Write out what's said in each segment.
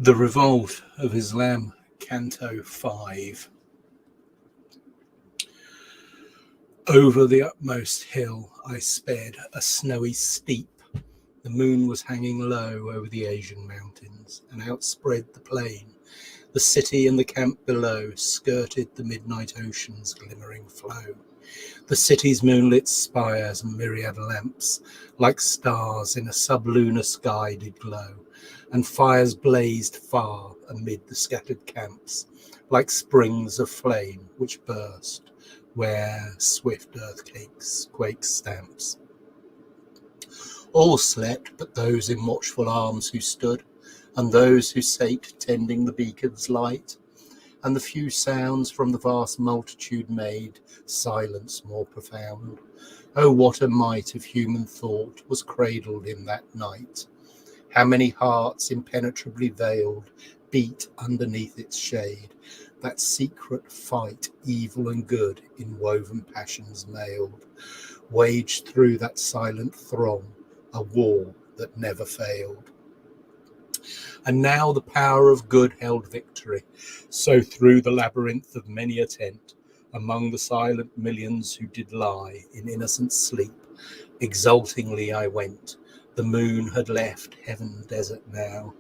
The Revolt of Islam, Canto 5. Over the utmost hill I sped, a snowy steep. The moon was hanging low over the Asian mountains, and outspread the plain. The city and the camp below skirted the midnight ocean's glimmering flow. The city's moonlit spires and myriad lamps, like stars in a sublunar sky, did glow, and fires blazed far amid the scattered camps, like springs of flame which burst where swift earthquake stamps. All slept but those in watchful arms who stood, and those who sate tending the beacon's light, and the few sounds from the vast multitude made silence more profound. Oh, what a might of human thought was cradled in that night! How many hearts impenetrably veiled beat underneath its shade, that secret fight evil and good in woven passions mailed, waged through that silent throng, a war that never failed. And now the power of good held victory, so through the labyrinth of many a tent, among the silent millions who did lie in innocent sleep, exultingly I went. The moon had left heaven desert now,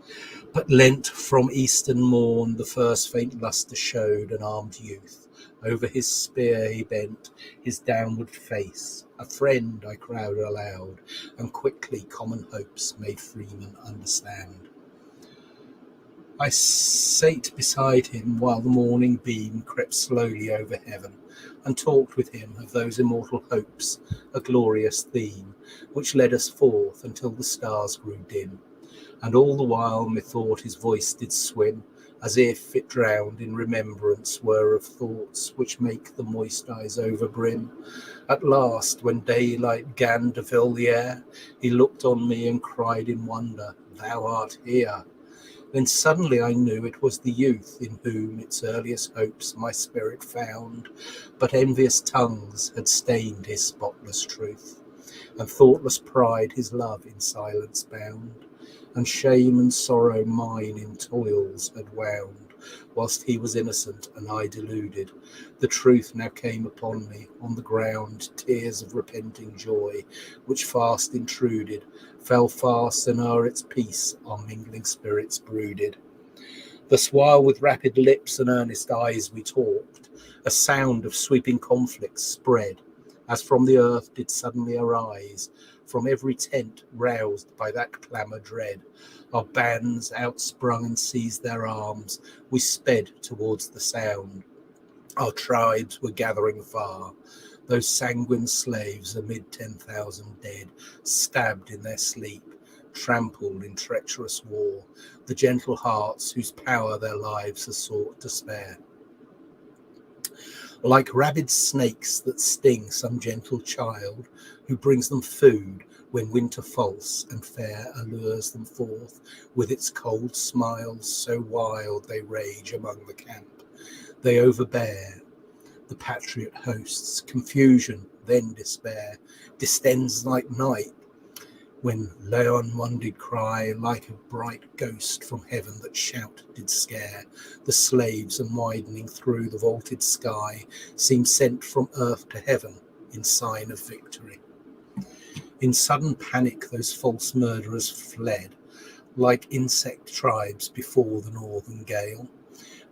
but lent from eastern morn the first faint lustre showed an armed youth. Over his spear he bent his downward face. A friend, I cried aloud, and quickly common hopes made freemen understand. I sate beside him while the morning beam crept slowly over heaven, and talked with him of those immortal hopes, a glorious theme, which led us forth until the stars grew dim. And all the while methought his voice did swim, as if it drowned in remembrance were of thoughts which make the moist eyes overbrim. At last, when daylight 'gan to fill the air, he looked on me and cried in wonder, "Thou art here!" Then suddenly I knew it was the youth in whom its earliest hopes my spirit found, but envious tongues had stained his spotless truth, and thoughtless pride his love in silence bound, and shame and sorrow mine in toils had wound, whilst he was innocent and I deluded. The truth now came upon me, on the ground tears of repenting joy, which fast intruded, fell fast, and o'er its peace our mingling spirits brooded. Thus while with rapid lips and earnest eyes we talked, a sound of sweeping conflict spread, as from the earth did suddenly arise, from every tent roused by that clamour dread. Our bands outsprung and seized their arms, we sped towards the sound. Our tribes were gathering far, those sanguine slaves amid 10,000 dead, stabbed in their sleep, trampled in treacherous war, the gentle hearts whose power their lives have sought to spare. Like rabid snakes that sting some gentle child who brings them food when winter false and fair allures them forth with its cold smiles, so wild they rage among the camp. They overbear the patriot hosts, confusion, then despair, distends like night, when Laon one did cry, like a bright ghost from heaven that shout did scare the slaves, and widening through the vaulted sky, seemed sent from earth to heaven in sign of victory. In sudden panic those false murderers fled, like insect tribes before the northern gale.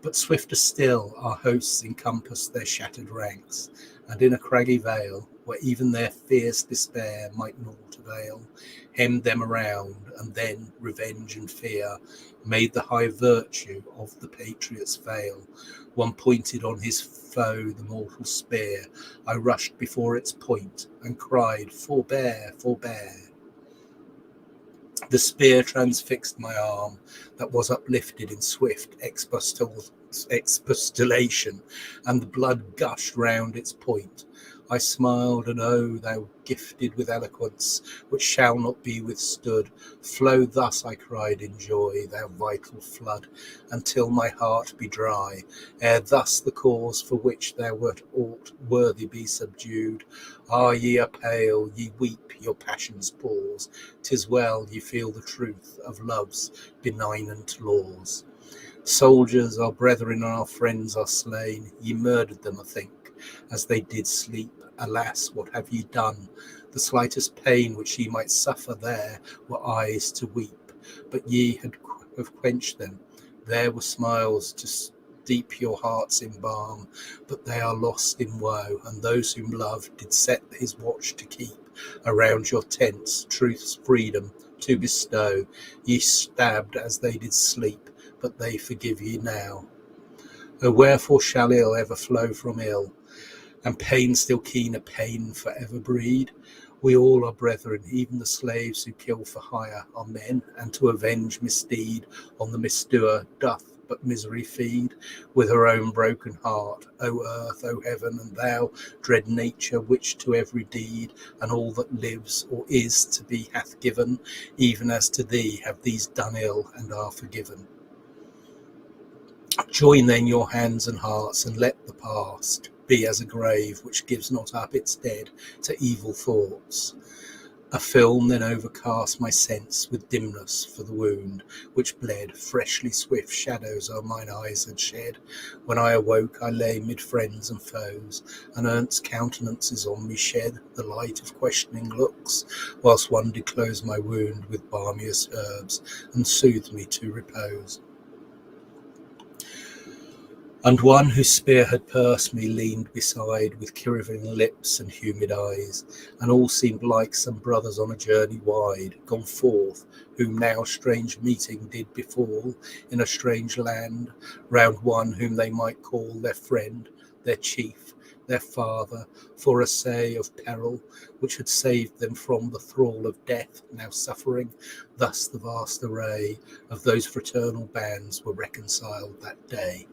But swifter still our hosts encompassed their shattered ranks, and in a craggy vale, where even their fierce despair might naught avail, hemmed them around, and then revenge and fear made the high virtue of the patriots fail. One pointed on his foe the mortal spear. I rushed before its point and cried, "Forbear, forbear!" The spear transfixed my arm that was uplifted in swift expostulation, and the blood gushed round its point. I smiled, and oh, thou gifted with eloquence, which shall not be withstood, flow thus, I cried in joy, thou vital flood, until my heart be dry, ere thus the cause for which thou wert ought worthy be subdued. Ah, ye are pale, ye weep, your passions pause, 'tis well ye feel the truth of love's benignant laws. Soldiers, our brethren and our friends are slain, ye murdered them, I think, as they did sleep. Alas, what have ye done? The slightest pain which ye might suffer there were eyes to weep, but ye have quenched them. There were smiles to steep your hearts in balm, but they are lost in woe, and those whom love did set his watch to keep around your tents, truth's freedom to bestow, ye stabbed as they did sleep, but they forgive ye now. O wherefore shall ill ever flow from ill, and pain still keener pain forever breed? We all are brethren, even the slaves who kill for hire are men, and to avenge misdeed on the misdoer doth but misery feed. With her own broken heart, O earth, O heaven, and thou, dread nature, which to every deed and all that lives or is to be hath given, even as to thee have these done ill and are forgiven. Join then your hands and hearts, and let the past be as a grave which gives not up its dead to evil thoughts. A film then overcast my sense with dimness for the wound which bled. Freshly swift shadows o'er mine eyes had shed. When I awoke, I lay mid friends and foes, and earnest countenances on me shed the light of questioning looks, whilst one did close my wound with balmiest herbs and soothe me to repose. And one whose spear had pierced me leaned beside, with quivering lips and humid eyes, and all seemed like some brothers on a journey wide, gone forth, whom now strange meeting did befall in a strange land, round one whom they might call their friend, their chief, their father, for a say of peril, which had saved them from the thrall of death, now suffering. Thus the vast array of those fraternal bands were reconciled that day.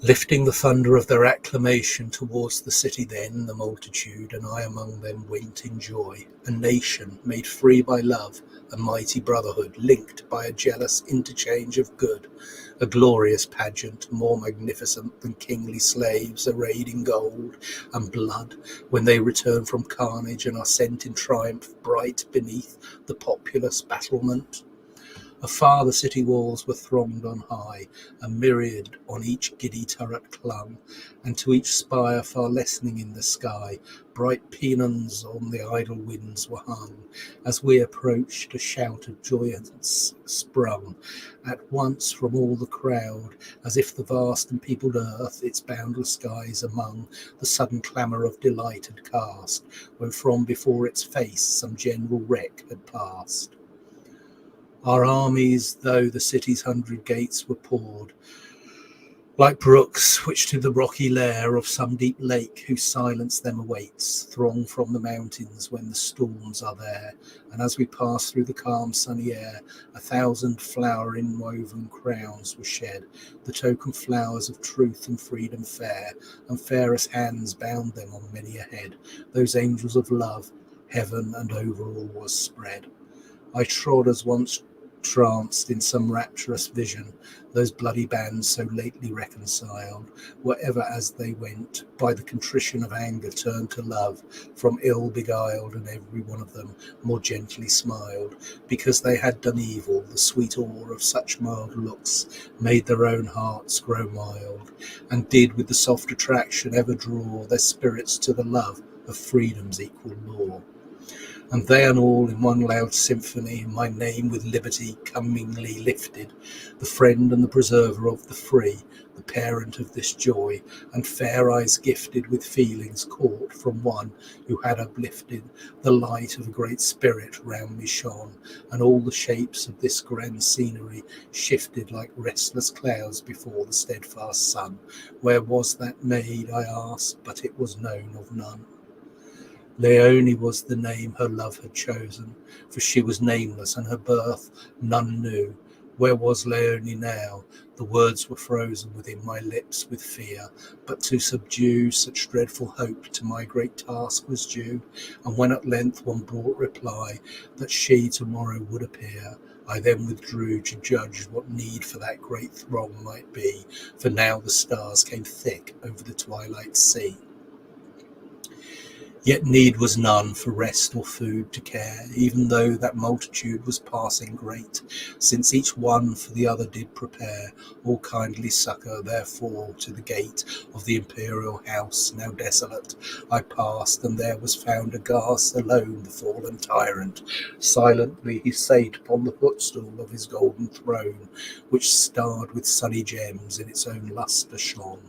Lifting the thunder of their acclamation towards the city then, the multitude, and I among them, went in joy, a nation made free by love, a mighty brotherhood, linked by a jealous interchange of good, a glorious pageant, more magnificent than kingly slaves arrayed in gold and blood, when they return from carnage and are sent in triumph bright beneath the populous battlement. Afar the city walls were thronged on high, a myriad on each giddy turret clung, and to each spire far lessening in the sky, bright pennons on the idle winds were hung. As we approached, a shout of joyance sprung at once from all the crowd, as if the vast and peopled earth, its boundless skies among, the sudden clamour of delight had cast, when from before its face some general wreck had passed. Our armies, though the city's 100 gates were poured, like brooks which to the rocky lair of some deep lake whose silence them awaits, throng from the mountains when the storms are there, and as we pass through the calm sunny air, 1,000 flower-inwoven crowns were shed, the token flowers of truth and freedom fair, and fairest hands bound them on many a head, those angels of love, heaven and over all was spread. I trod as once tranced in some rapturous vision, those bloody bands so lately reconciled, wherever as they went, by the contrition of anger turned to love, from ill beguiled, and every one of them more gently smiled, because they had done evil. The sweet awe of such mild looks made their own hearts grow mild, and did with the soft attraction ever draw their spirits to the love of freedom's equal law. And they and all in one loud symphony, my name with liberty cunningly lifted, the friend and the preserver of the free, the parent of this joy, and fair eyes gifted with feelings caught from one who had uplifted, the light of a great spirit round me shone, and all the shapes of this grand scenery shifted like restless clouds before the steadfast sun. Where was that maid, I asked, but it was known of none. Leonie was the name her love had chosen, for she was nameless, and her birth none knew. Where was Leonie now? The words were frozen within my lips with fear, but to subdue such dreadful hope to my great task was due, and when at length one brought reply that she tomorrow would appear, I then withdrew to judge what need for that great throng might be, for now the stars came thick over the twilight sea. Yet need was none for rest or food to care, even though that multitude was passing great, since each one for the other did prepare, all kindly succour therefore to the gate of the imperial house, now desolate. I passed, and there was found aghast alone the fallen tyrant. Silently he sate upon the footstool of his golden throne, which starred with sunny gems in its own lustre shone.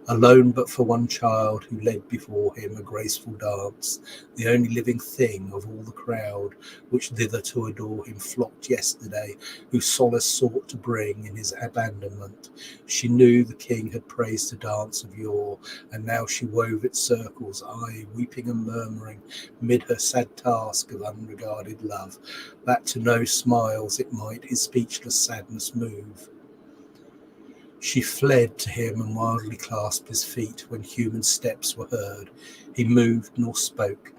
Alone but for one child who led before him a graceful dance, the only living thing of all the crowd, which thither to adore him flocked yesterday, who solace sought to bring in his abandonment. She knew the king had praised a dance of yore, and now she wove its circles, aye, weeping and murmuring, mid her sad task of unregarded love, that to no smiles it might his speechless sadness move. She fled to him and wildly clasped his feet when human steps were heard. He moved nor spoke,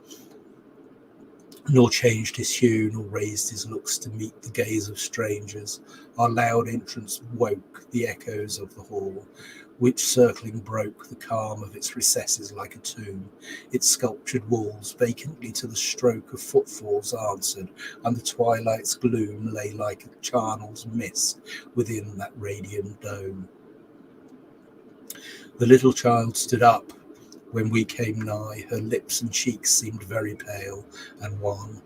nor changed his hue, nor raised his looks to meet the gaze of strangers. Our loud entrance woke the echoes of the hall, which circling broke the calm of its recesses like a tomb. Its sculptured walls vacantly to the stroke of footfalls answered, and the twilight's gloom lay like a charnel's mist within that radiant dome. The little child stood up when we came nigh. Her lips and cheeks seemed very pale and wan,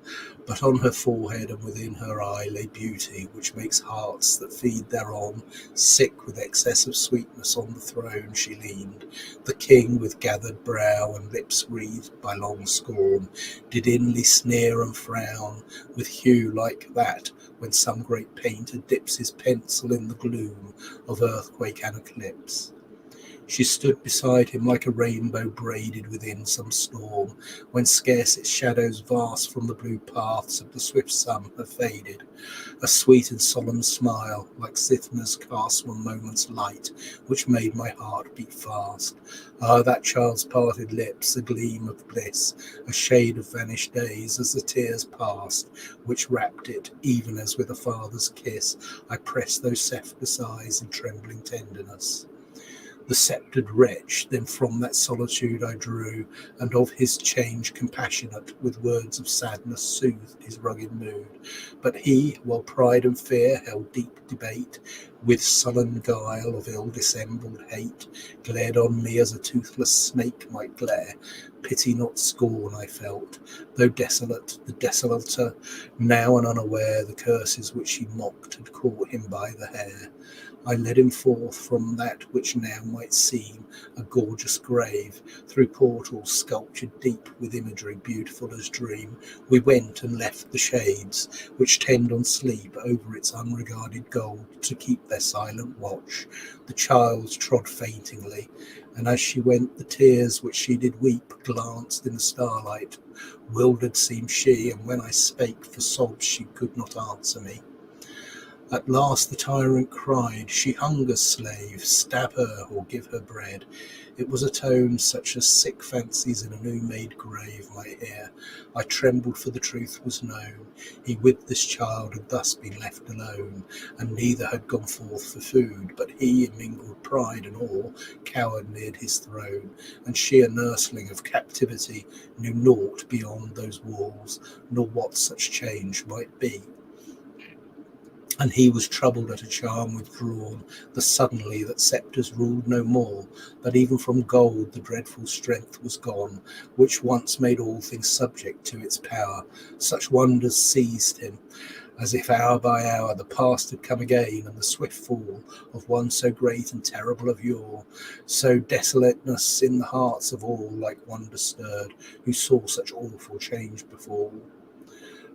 but on her forehead and within her eye lay beauty, which makes hearts that feed thereon sick with excess of sweetness. On the throne she leaned. The king, with gathered brow and lips wreathed by long scorn, did inly sneer and frown with hue like that when some great painter dips his pencil in the gloom of earthquake and eclipse. She stood beside him like a rainbow braided within some storm, when scarce its shadows vast from the blue paths of the swift sun have faded. A sweet and solemn smile, like Cythna's, cast one moment's light, which made my heart beat fast. Ah, that child's parted lips, a gleam of bliss, a shade of vanished days as the tears passed, which wrapped it, even as with a father's kiss. I pressed those cephallous eyes in trembling tenderness. The sceptred wretch then from that solitude I drew, and of his change compassionate, with words of sadness soothed his rugged mood. But he, while pride and fear held deep debate, with sullen guile of ill-dissembled hate, glared on me as a toothless snake might glare. Pity not scorn I felt, though desolate, the desolater, now and unaware the curses which he mocked had caught him by the hair. I led him forth from that which now might seem a gorgeous grave, through portals sculptured deep with imagery beautiful as dream. We went and left the shades, which tend on sleep over its unregarded gold, to keep their silent watch. The child trod faintingly, and as she went the tears which she did weep glanced in the starlight. Wildered seemed she, and when I spake for sobs she could not answer me. At last the tyrant cried, she hungers, slave, stab her or give her bread. It was a tone such as sick fancies in a new-made grave might hear. I trembled, for the truth was known. He with this child had thus been left alone, and neither had gone forth for food, but he, in mingled pride and awe, cowered near his throne, and she, a nursling of captivity, knew naught beyond those walls, nor what such change might be. And he was troubled at a charm withdrawn, the suddenly that sceptres ruled no more, that even from gold the dreadful strength was gone, which once made all things subject to its power. Such wonders seized him, as if hour by hour the past had come again, and the swift fall of one so great and terrible of yore. So desolateness in the hearts of all like wonder stirred, who saw such awful change befall.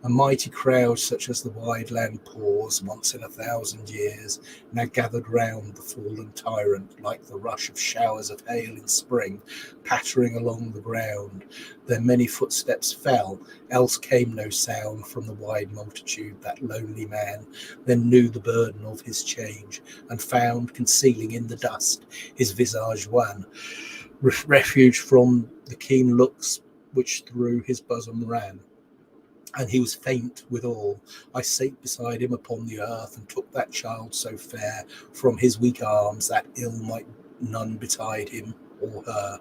A mighty crowd, such as the wide land pours once in 1,000 years, now gathered round the fallen tyrant, like the rush of showers of hail in spring, pattering along the ground. Their many footsteps fell, else came no sound from the wide multitude. That lonely man then knew the burden of his change, and found, concealing in the dust, his visage wan, refuge from the keen looks which through his bosom ran. And he was faint withal. I sate beside him upon the earth, and took that child so fair from his weak arms, that ill might none betide him or her.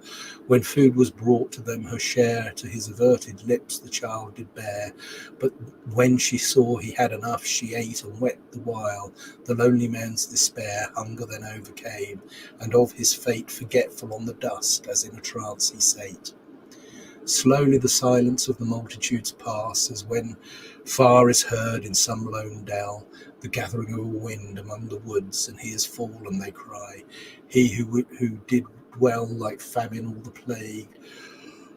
When food was brought to them, her share to his averted lips the child did bear. But when she saw he had enough, she ate and wept the while. The lonely man's despair hunger then overcame, and of his fate forgetful on the dust, as in a trance he sate. Slowly the silence of the multitudes pass, as when far is heard in some lone dell the gathering of a wind among the woods, and he is fallen, they cry. He who did dwell like famine or the plague,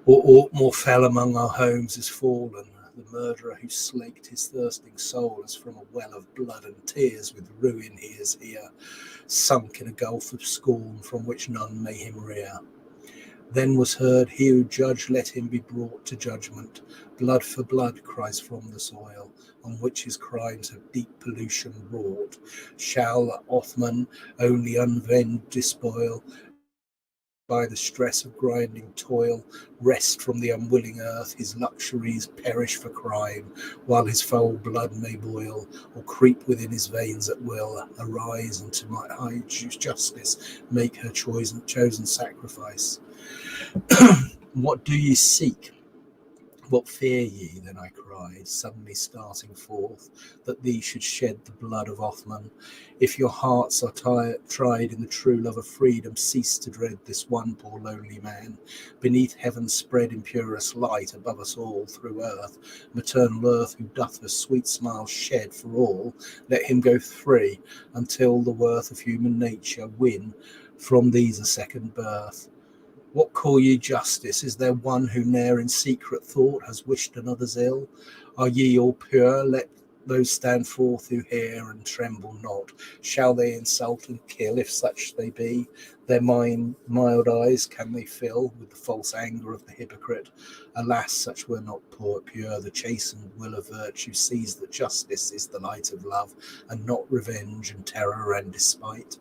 or aught more fell among our homes, is fallen. The murderer who slaked his thirsting soul as from a well of blood and tears, with ruin he is here, sunk in a gulf of scorn from which none may him rear. Then was heard, he who judged, let him be brought to judgment. Blood for blood cries from the soil, on which his crimes have deep pollution wrought. Shall Othman only unvenged despoil, by the stress of grinding toil, rest from the unwilling earth, his luxuries perish for crime, while his foul blood may boil, or creep within his veins at will, arise and to my high justice make her chosen sacrifice. What do ye seek? What fear ye? Then I cried, suddenly starting forth, that these should shed the blood of Othman. If your hearts are tried in the true love of freedom, cease to dread this one poor lonely man. Beneath heaven spread in purest light, above us all through earth, maternal earth, who doth her sweet smile shed for all, let him go free, until the worth of human nature win from these a second birth. What call ye justice? Is there one who ne'er in secret thought has wished another's ill? Are ye all pure? Let those stand forth who hear and tremble not. Shall they insult and kill, if such they be? Their mild eyes can they fill with the false anger of the hypocrite? Alas, such were not pure. The chastened will of virtue sees that justice is the light of love, and not revenge and terror and despite.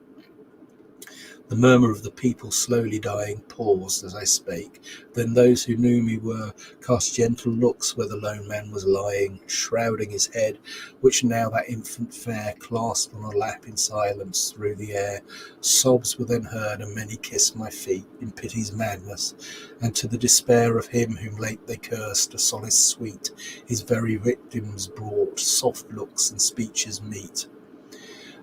The murmur of the people slowly dying paused as I spake. Then those who knew me were cast gentle looks where the lone man was lying, shrouding his head, which now that infant fair clasped on a lap in silence through the air. Sobs were then heard, and many kissed my feet in pity's madness, and to the despair of him whom late they cursed, a solace sweet his very victims brought, soft looks and speeches meet.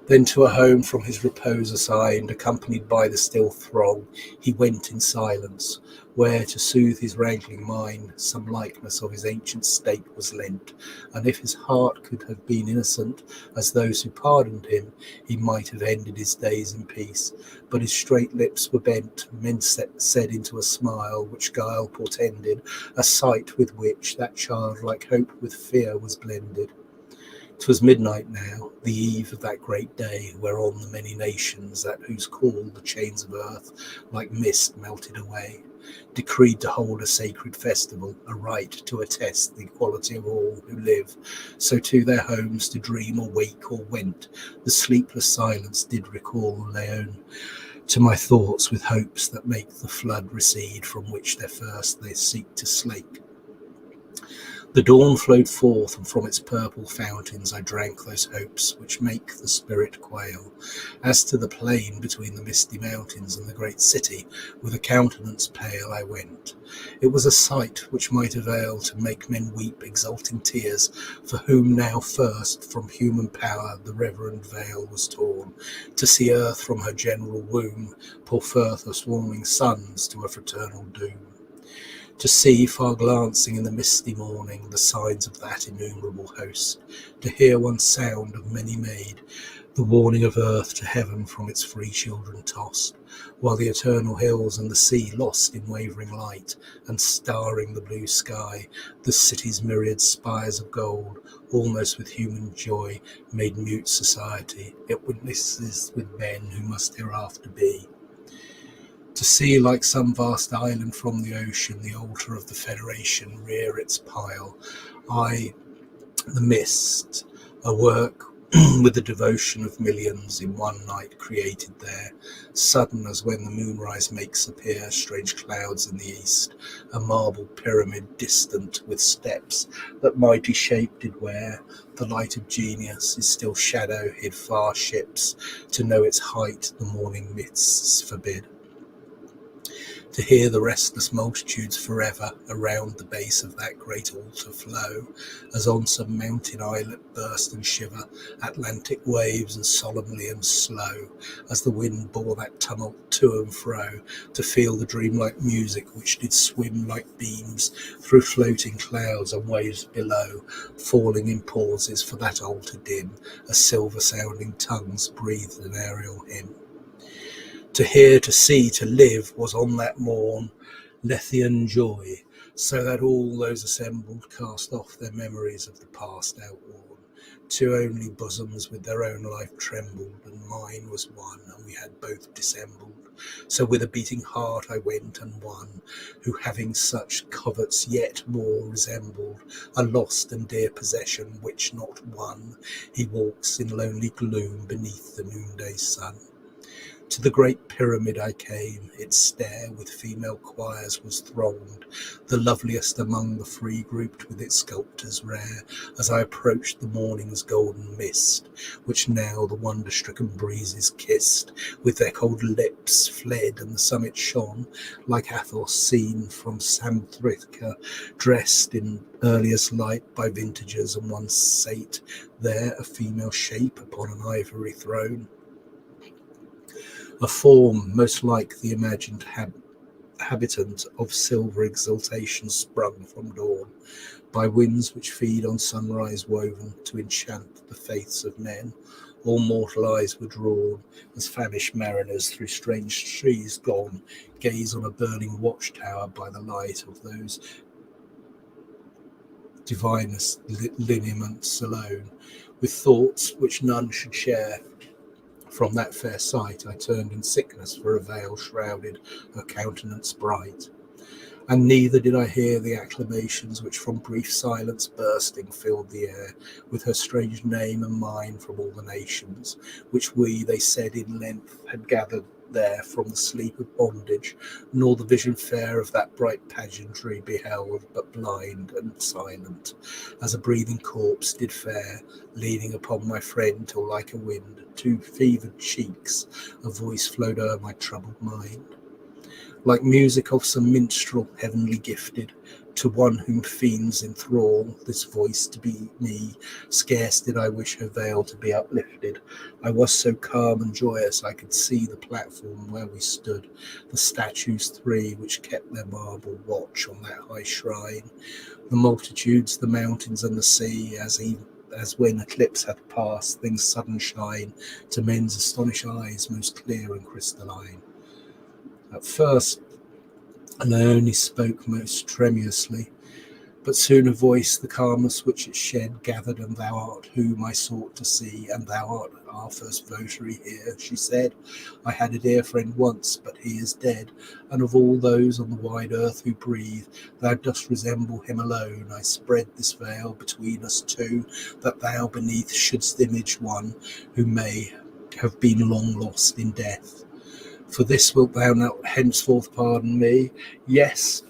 Then to a home from his repose assigned, accompanied by the still throng, he went in silence, where to soothe his wrangling mind some likeness of his ancient state was lent, and if his heart could have been innocent as those who pardoned him, he might have ended his days in peace. But his straight lips were bent, men said into a smile which guile portended, a sight with which that childlike hope with fear was blended. 'Twas midnight now, the eve of that great day, whereon the many nations, at whose call the chains of earth like mist melted away, decreed to hold a sacred festival, a rite to attest the equality of all who live. So to their homes to dream or wake or went, the sleepless silence did recall Laon to my thoughts with hopes that make the flood recede, from which their thirst they seek to slake. The dawn flowed forth, and from its purple fountains I drank those hopes which make the spirit quail. As to the plain between the misty mountains and the great city, with a countenance pale I went. It was a sight which might avail to make men weep exulting tears, for whom now first from human power the reverend veil was torn, to see earth from her general womb pour forth her swarming sons to a fraternal doom. To see far glancing in the misty morning the signs of that innumerable host, to hear one sound of many made, the warning of earth to heaven from its free children tossed, while the eternal hills and the sea lost in wavering light, and starring the blue sky, the city's myriad spires of gold, almost with human joy, made mute society, yet witnesses with men who must hereafter be. To see like some vast island from the ocean, the altar of the Federation rear its pile, the mist, a work with the devotion of millions in one night created there, sudden as when the moonrise makes appear strange clouds in the east, a marble pyramid distant with steps that mighty shape did wear, the light of genius is still shadow hid far ships, to know its height the morning mists forbid. To hear the restless multitudes forever around the base of that great altar flow, as on some mountain islet burst and shiver Atlantic waves, and solemnly and slow, as the wind bore that tumult to and fro, to feel the dreamlike music which did swim like beams through floating clouds and waves below, falling in pauses for that altar dim, as silver-sounding tongues breathed an aerial hymn. To hear, to see, to live was on that morn Lethean joy, so that all those assembled cast off their memories of the past outworn. Two only bosoms with their own life trembled, and mine was one, and we had both dissembled. So with a beating heart I went, and one, who having such covets yet more resembled a lost and dear possession which not won, he walks in lonely gloom beneath the noonday sun. To the great pyramid I came, its stair with female choirs was thronged, the loveliest among the free grouped with its sculptors rare, as I approached the morning's golden mist, which now the wonder-stricken breezes kissed, with their cold lips fled, and the summit shone, like Athos seen from Samthrica, dressed in earliest light by vintagers, and one sate there a female shape upon an ivory throne. A form most like the imagined habitant of silver exaltation sprung from dawn, by winds which feed on sunrise woven to enchant the faiths of men. All mortal eyes were drawn, as famished mariners through strange trees gone, gaze on a burning watchtower by the light of those divinest lineaments alone, with thoughts which none should share. From that fair sight I turned in sickness, for a veil shrouded her countenance bright. And neither did I hear the acclamations which from brief silence bursting filled the air, with her strange name and mine from all the nations, which we, they said in length, had gathered there from the sleep of bondage, nor the vision fair of that bright pageantry beheld, but blind and silent, as a breathing corpse did fare, leaning upon my friend till like a wind, two fevered cheeks, a voice flowed o'er my troubled mind, like music of some minstrel heavenly gifted, to one whom fiends enthrall, this voice to be me. Scarce did I wish her veil to be uplifted. I was so calm and joyous I could see the platform where we stood, the statues three which kept their marble watch on that high shrine, the multitudes, the mountains and the sea, as when eclipse hath passed, things sudden shine to men's astonished eyes most clear and crystalline. At first, and I only spoke most tremulously, but soon a voice, the calmness which it shed, gathered, and thou art whom I sought to see, and thou art our first votary here, she said. I had a dear friend once, but he is dead, and of all those on the wide earth who breathe, thou dost resemble him alone. I spread this veil between us two, that thou beneath shouldst image one who may have been long lost in death. For this wilt thou not henceforth pardon me? Yes,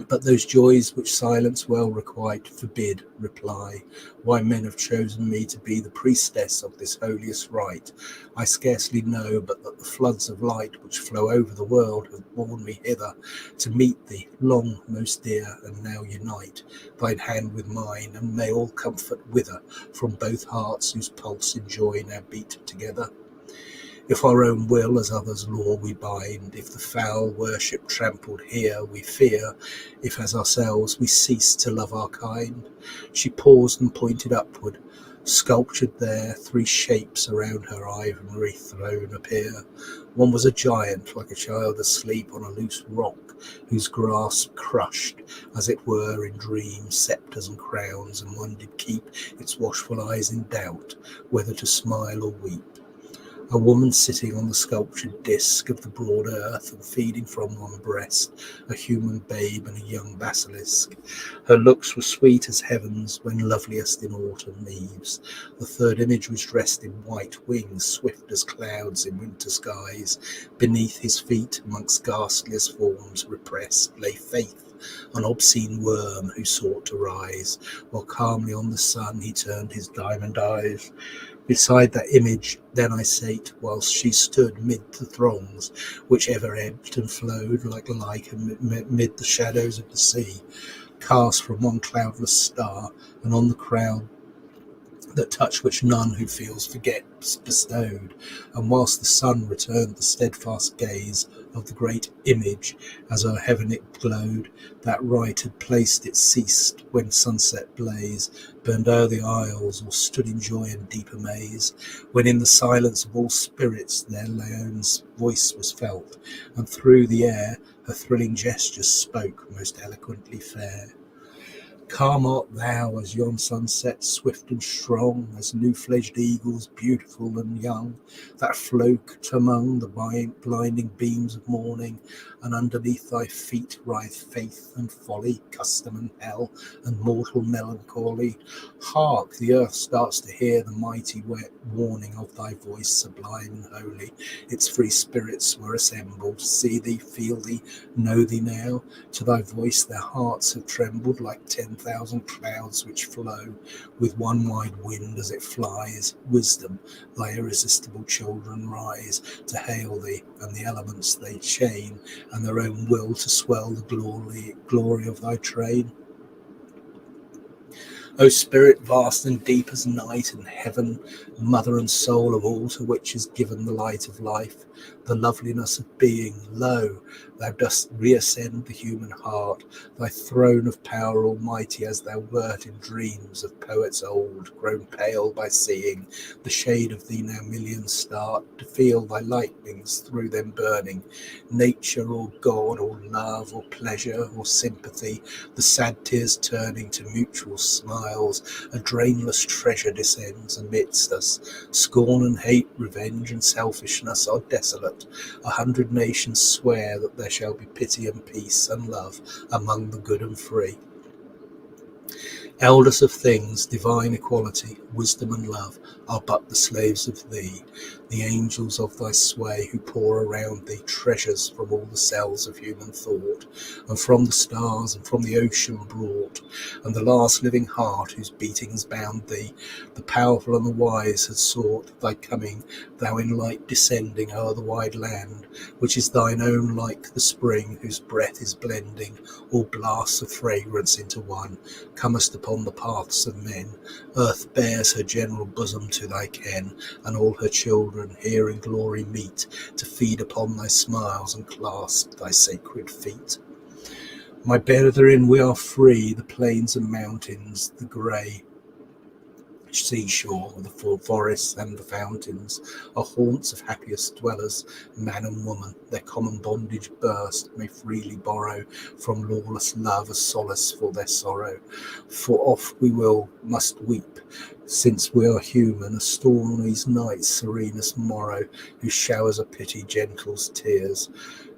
but those joys which silence well requite forbid reply. Why men have chosen me to be the priestess of this holiest rite, I scarcely know, but that the floods of light which flow over the world have borne me hither to meet thee, long most dear, and now unite thine hand with mine, and may all comfort wither from both hearts whose pulse in joy now beat together. If our own will as others' law we bind, if the foul worship trampled here we fear, if as ourselves we cease to love our kind. She paused and pointed upward. Sculptured there, three shapes around her ivory throne appear. One was a giant, like a child asleep on a loose rock, whose grasp crushed, as it were, in dreams, sceptres and crowns, and one did keep its watchful eyes in doubt, whether to smile or weep. A woman sitting on the sculptured disk of the broad earth, and feeding from one breast a human babe and a young basilisk. Her looks were sweet as heavens when loveliest in autumn eves. The third image was dressed in white wings, swift as clouds in winter skies. Beneath his feet, amongst ghastliest forms repressed, lay Faith, an obscene worm who sought to rise, while calmly on the sun he turned his diamond eyes. Beside that image then I sate, whilst she stood mid the throngs, which ever ebbed and flowed like light amid the shadows of the sea, cast from one cloudless star, and on the crowd that touch which none who feels forgets bestowed. And whilst the sun returned the steadfast gaze of the great image, as o'er heaven it glowed, that right had placed it ceased when sunset blaze burned o'er the isles, or stood in joy and deep amaze, when in the silence of all spirits there Laon's voice was felt, and through the air her thrilling gestures spoke most eloquently fair. Calm art thou as yon sunset, swift and strong, as new-fledged eagles, beautiful and young, that float among the blinding beams of morning, and underneath thy feet writhe faith and folly, custom and hell, and mortal melancholy. Hark, the earth starts to hear the mighty warning of thy voice, sublime and holy. Its free spirits were assembled, see thee, feel thee, know thee now. To thy voice their hearts have trembled like 10,000 clouds which flow with one wide wind as it flies. Wisdom, thy irresistible children rise to hail thee, and the elements they chain, and their own will to swell the glory of thy train. O spirit vast and deep as night and heaven, mother and soul of all to which is given the light of life, the loveliness of being, lo, thou dost reascend the human heart, thy throne of power almighty as thou wert in dreams of poets old, grown pale by seeing the shade of thee now millions start, to feel thy lightnings through them burning. Nature or God or love or pleasure or sympathy, the sad tears turning to mutual smiles, a drainless treasure descends amidst us. Scorn and hate, revenge and selfishness are desolate. 100 nations swear that there shall be pity and peace and love among the good and free. Eldest of things, divine equality, wisdom and love are but the slaves of thee, the angels of thy sway who pour around thee treasures from all the cells of human thought, and from the stars and from the ocean brought, and the last living heart whose beatings bound thee. The powerful and the wise had sought thy coming, thou in light descending o'er the wide land, which is thine own like the spring whose breath is blending all blasts of fragrance into one, comest upon the paths of men. Earth bears her general bosom to thy ken, and all her children here in glory meet, to feed upon thy smiles and clasp thy sacred feet. My brethren, we are free, the plains and mountains, the grey seashore, the forests and the fountains are haunts of happiest dwellers, man and woman, their common bondage burst, may freely borrow from lawless love a solace for their sorrow. For oft we must weep, since we are human, a stormy's night, serenest morrow, whose showers of pity gentles tears,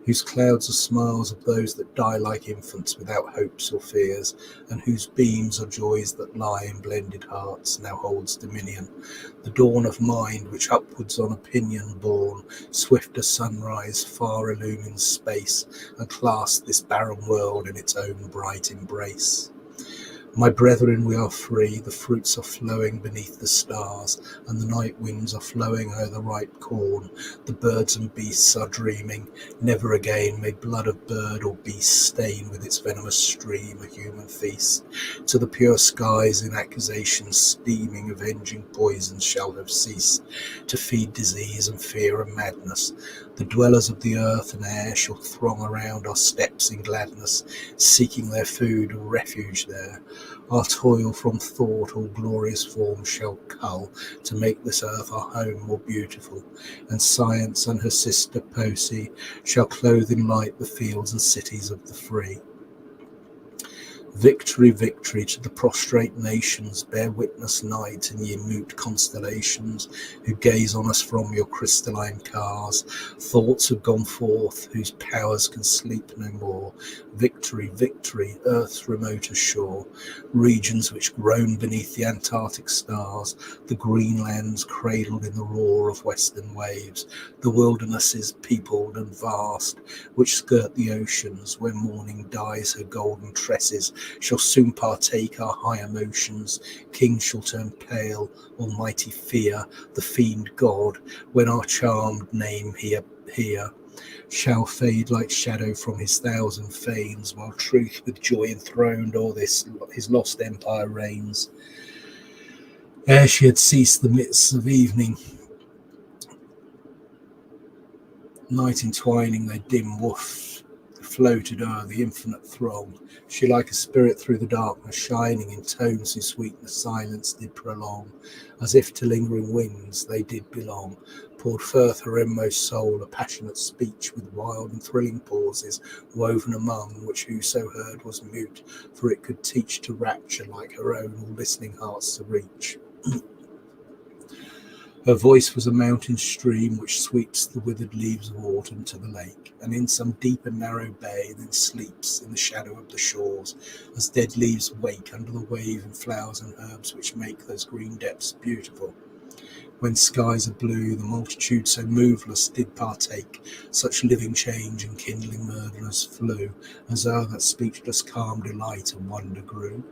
whose clouds are smiles of those that die like infants without hopes or fears, and whose beams are joys that lie in blended hearts, now holds dominion. The dawn of mind, which upwards on opinion borne, swift as sunrise, far illumines space, and clasps this barren world in its own bright embrace. My brethren, we are free, the fruits are flowing beneath the stars, and the night winds are flowing o'er the ripe corn. The birds and beasts are dreaming, never again may blood of bird or beast stain with its venomous stream a human feast. To the pure skies in accusations steaming, avenging poisons shall have ceased, to feed disease and fear and madness. The dwellers of the earth and air shall throng around our steps in gladness, seeking their food and refuge there. Our toil from thought all glorious forms shall cull, to make this earth our home more beautiful, and science and her sister Poesy shall clothe in light the fields and cities of the free. Victory, victory to the prostrate nations, bear witness night and ye mute constellations, who gaze on us from your crystalline cars. Thoughts have gone forth, whose powers can sleep no more. Victory, victory, earth's remoter shore, regions which groan beneath the Antarctic stars, the green lands cradled in the roar of western waves, the wildernesses peopled and vast, which skirt the oceans, where morning dyes her golden tresses, shall soon partake our high emotions. Kings shall turn pale, almighty fear the fiend God, when our charmed name hear shall fade like shadow from his thousand fanes, while truth with joy enthroned o'er this his lost empire reigns. Ere she had ceased the midst of evening, night entwining their dim woof floated o'er the infinite throng. She like a spirit through the darkness, shining in tones whose sweetness silence did prolong, as if to lingering winds they did belong, poured forth her inmost soul, a passionate speech with wild and thrilling pauses, woven among which whoso heard was mute, for it could teach to rapture like her own all listening hearts to reach. Her voice was a mountain stream which sweeps the withered leaves of autumn to the lake, and in some deep and narrow bay then sleeps in the shadow of the shores, as dead leaves wake under the wave and flowers and herbs which make those green depths beautiful. When skies are blue, the multitude so moveless did partake, such living change and kindling murderers flew, as o'er that speechless calm delight and wonder grew.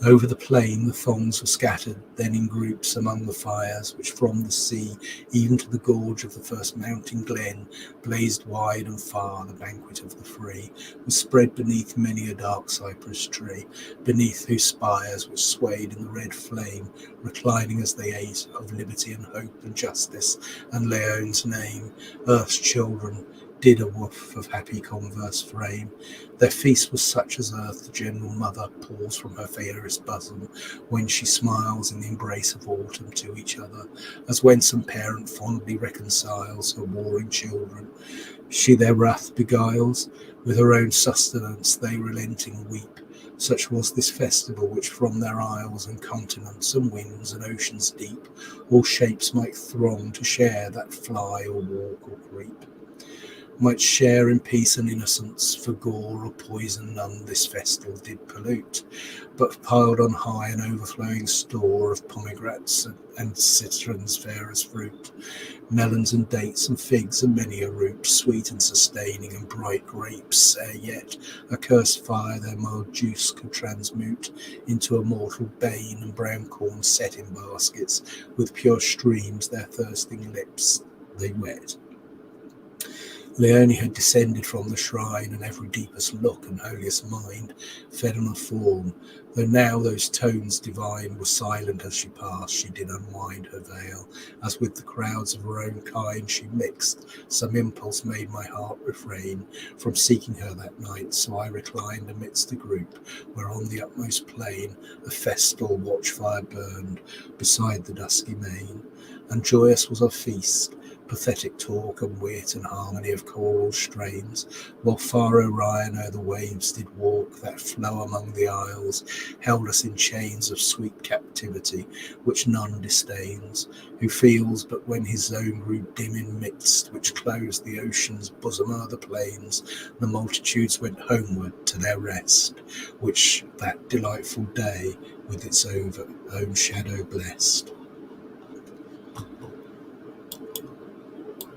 Over the plain the thongs were scattered, then in groups among the fires, which from the sea, even to the gorge of the first mountain glen, blazed wide and far. The banquet of the free was spread beneath many a dark cypress tree, beneath whose spires, which swayed in the red flame, reclining as they ate, of liberty and hope and justice and Laon's name, earth's children did a woof of happy converse frame. Their feast was such as earth, the general mother, pours from her fairest bosom, when she smiles in the embrace of autumn to each other, as when some parent fondly reconciles her warring children. She their wrath beguiles, with her own sustenance they relenting weep. Such was this festival, which from their isles and continents and winds and oceans deep, all shapes might throng to share that fly or walk or creep. Might share in peace and innocence, for gore or poison none this festal did pollute, but piled on high an overflowing store of pomegranates and citrons fair as fruit, melons and dates and figs and many a root, sweet and sustaining, and bright grapes, ere yet a cursed fire their mild juice could transmute into a mortal bane, and brown corn set in baskets, with pure streams their thirsting lips they wet. Leone had descended from the shrine, and every deepest look and holiest mind fed on her form, though now those tones divine were silent as she passed. She did unwind her veil, as with the crowds of her own kind she mixed. Some impulse made my heart refrain from seeking her that night, so I reclined amidst a group, where on the utmost plain a festal watchfire burned beside the dusky main, and joyous was our feast. Pathetic talk and wit and harmony of choral strains, while far Orion o'er the waves did walk that flow among the isles, held us in chains of sweet captivity, which none disdains, who feels but when his zone grew dim in midst, which closed the ocean's bosom o'er the plains. The multitudes went homeward to their rest, which that delightful day with its own shadow blessed.